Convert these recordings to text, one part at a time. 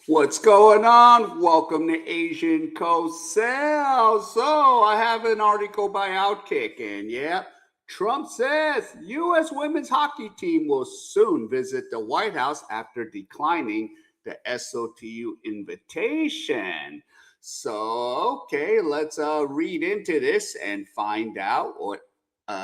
What's going on? Welcome to Asian Cosell. So I have an article by Outkick, and yeah, Trump says U.S. women's hockey team will soon visit the White House after declining the SOTU invitation. So okay, let's read into this and find out what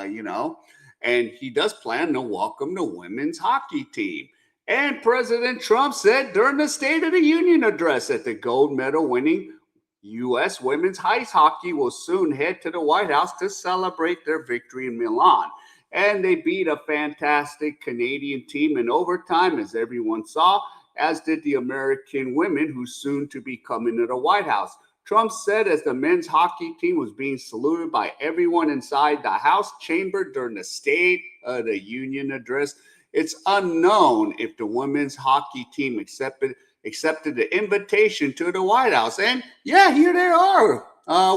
you know. And he does plan to welcome the women's hockey team. And President Trump said during the State of the Union address that the gold medal winning U.S. women's ice hockey will soon head to the White House to celebrate their victory in Milan. And they beat a fantastic Canadian team in overtime, as everyone saw, as did the American women who soon to be coming to the White House. Trump said as the men's hockey team was being saluted by everyone inside the House chamber during the State of the Union address, it's unknown if the women's hockey team accepted the invitation to the White House. And yeah, here they are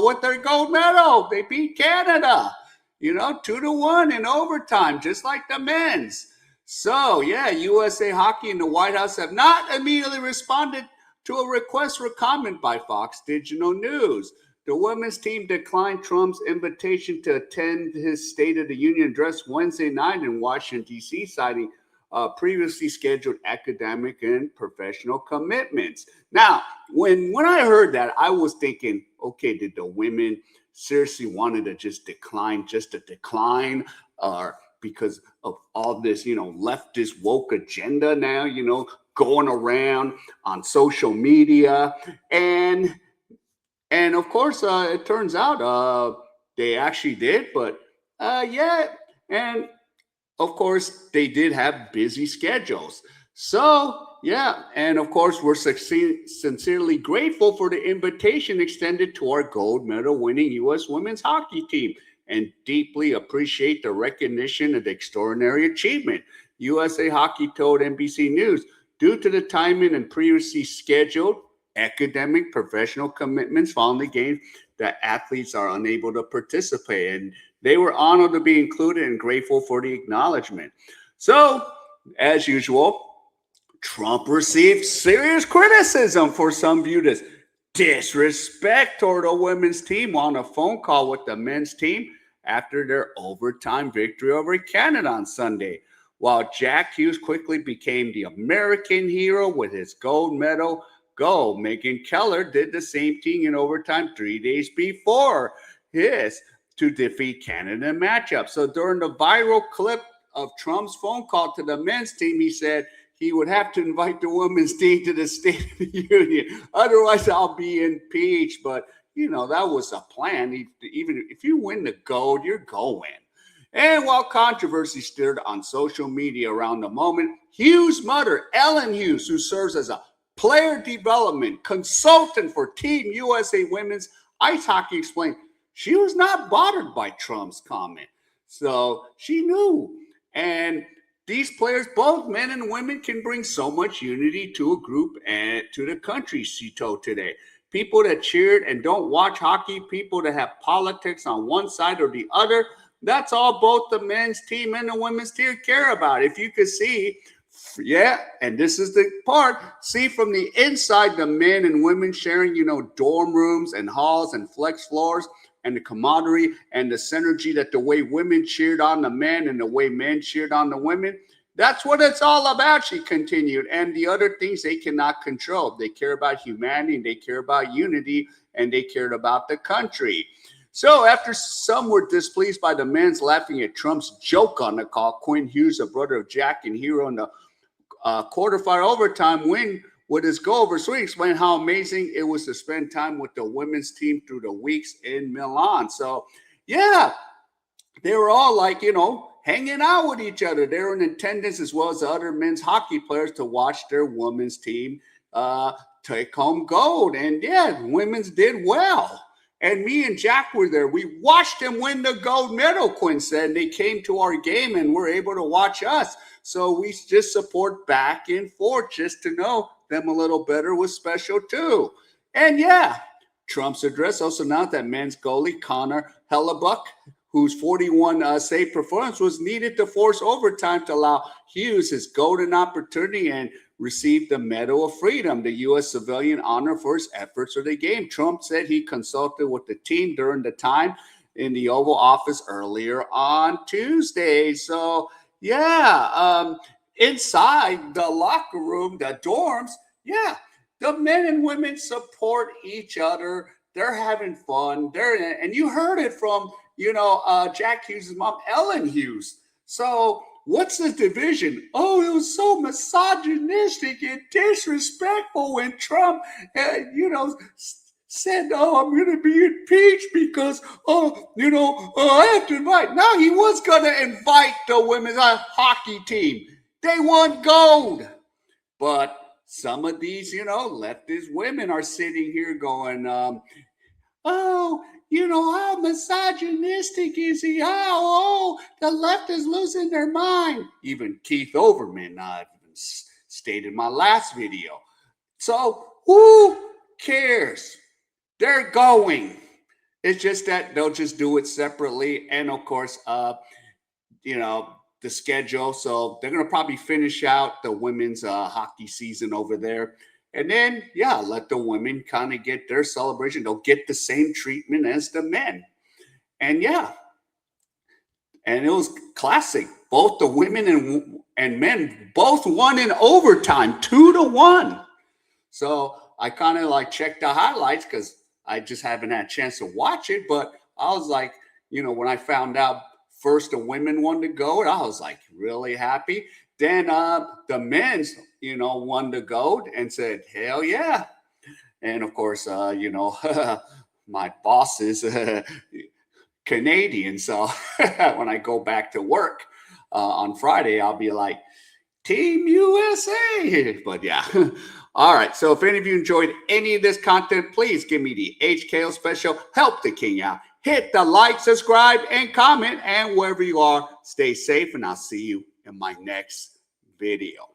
with their gold medal. They beat Canada, 2-1 in overtime, just like the men's. So yeah, USA Hockey and the White House have not immediately responded to a request for comment by Fox Digital News. The women's team declined Trump's invitation to attend his State of the Union address Wednesday night in Washington, D.C., citing previously scheduled academic and professional commitments. Now, when I heard that, I was thinking, okay, did the women seriously wanted to just to decline, or because of all this, leftist woke agenda now, going around on social media. And of course, it turns out they actually did. But yeah, and of course, they did have busy schedules. So yeah, and of course, we're sincerely grateful for the invitation extended to our gold medal winning U.S. women's hockey team and deeply appreciate the recognition of the extraordinary achievement. USA Hockey told NBC News, due to the timing and previously scheduled academic professional commitments following the game, that athletes are unable to participate, and they were honored to be included and grateful for the acknowledgement. So, as usual, Trump received serious criticism for some viewed as disrespect toward the women's team on a phone call with the men's team after their overtime victory over Canada on Sunday. While Jack Hughes quickly became the American hero with his gold medal goal, Megan Keller did the same thing in overtime 3 days before his to defeat Canada in matchup. So during the viral clip of Trump's phone call to the men's team, he said he would have to invite the women's team to the State of the Union. Otherwise, I'll be impeached. But, that was a plan. Even if you win the gold, you're going. And while controversy stirred on social media around the moment, Hughes' mother, Ellen Hughes, who serves as a player development consultant for Team USA Women's Ice Hockey, explained she was not bothered by Trump's comment. So she knew. And these players, both men and women, can bring so much unity to a group and to the country, she told Today. People that cheered and don't watch hockey, people that have politics on one side or the other, that's all both the men's team and the women's team care about. If you could see, yeah, and this is the part, see from the inside the men and women sharing, dorm rooms and halls and flex floors, and the camaraderie and the synergy that the way women cheered on the men and the way men cheered on the women. That's what it's all about, she continued. And the other things they cannot control. They care about humanity, and they care about unity, and they cared about the country. So after some were displeased by the men's laughing at Trump's joke on the call, Quinn Hughes, a brother of Jack and hero in the quarterfinal overtime win with his goal over Sweden, explained how amazing it was to spend time with the women's team through the weeks in Milan. So, yeah, they were all like, hanging out with each other. They were in attendance as well as the other men's hockey players to watch their women's team take home gold. And yeah, women's did well. And me and Jack were there. We watched them win the gold medal, Quinn said. And they came to our game and were able to watch us. So we just support back and forth just to know them a little better was special too. And yeah, Trump's address also announced that men's goalie Connor Hellebuck, whose 41 save performance was needed to force overtime to allow Hughes his golden opportunity and received the Medal of Freedom, the U.S. civilian honor for his efforts for the game. Trump said he consulted with the team during the time in the Oval Office earlier on Tuesday. So, yeah, inside the locker room, the dorms, yeah, the men and women support each other. They're having fun. And you heard it from, Jack Hughes' mom, Ellen Hughes. So what's the division? Oh, it was so misogynistic and disrespectful when Trump, said, "Oh, I'm going to be impeached because, I have to invite." No, he was going to invite the women's hockey team. They won gold. But some of these, leftist women are sitting here going, "Oh, how misogynistic is he? The left is losing their mind." Even Keith Overman stated in my last video. So who cares? They're going. It's just that they'll just do it separately. And of course, the schedule. So they're going to probably finish out the women's hockey season over there. And then, let the women kind of get their celebration. They'll get the same treatment as the men. And and it was classic. Both the women and men both won in overtime, 2-1. So I kind of checked the highlights because I just haven't had a chance to watch it. But I was like, when I found out first the women won the gold, I was really happy. Then the men's, won the gold and said, "Hell yeah." And of course, my boss is Canadian. So when I go back to work on Friday, I'll be like, "Team USA." But yeah. All right. So if any of you enjoyed any of this content, please give me the HKO special. Help the king out. Hit the like, subscribe, and comment. And wherever you are, stay safe. And I'll see you in my next video.